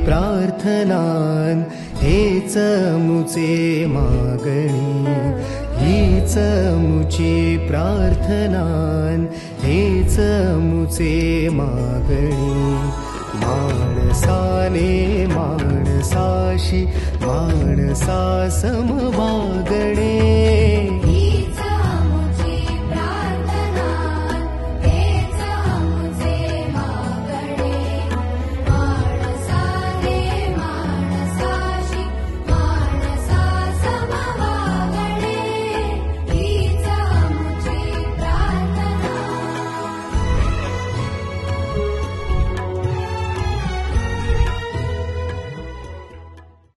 प्रार्थनान हेच मुचे मागणी, हीच मुची प्रार्थनान हेच मुचे मागणी। माणसाने माणसाशी माणसासम वागणे,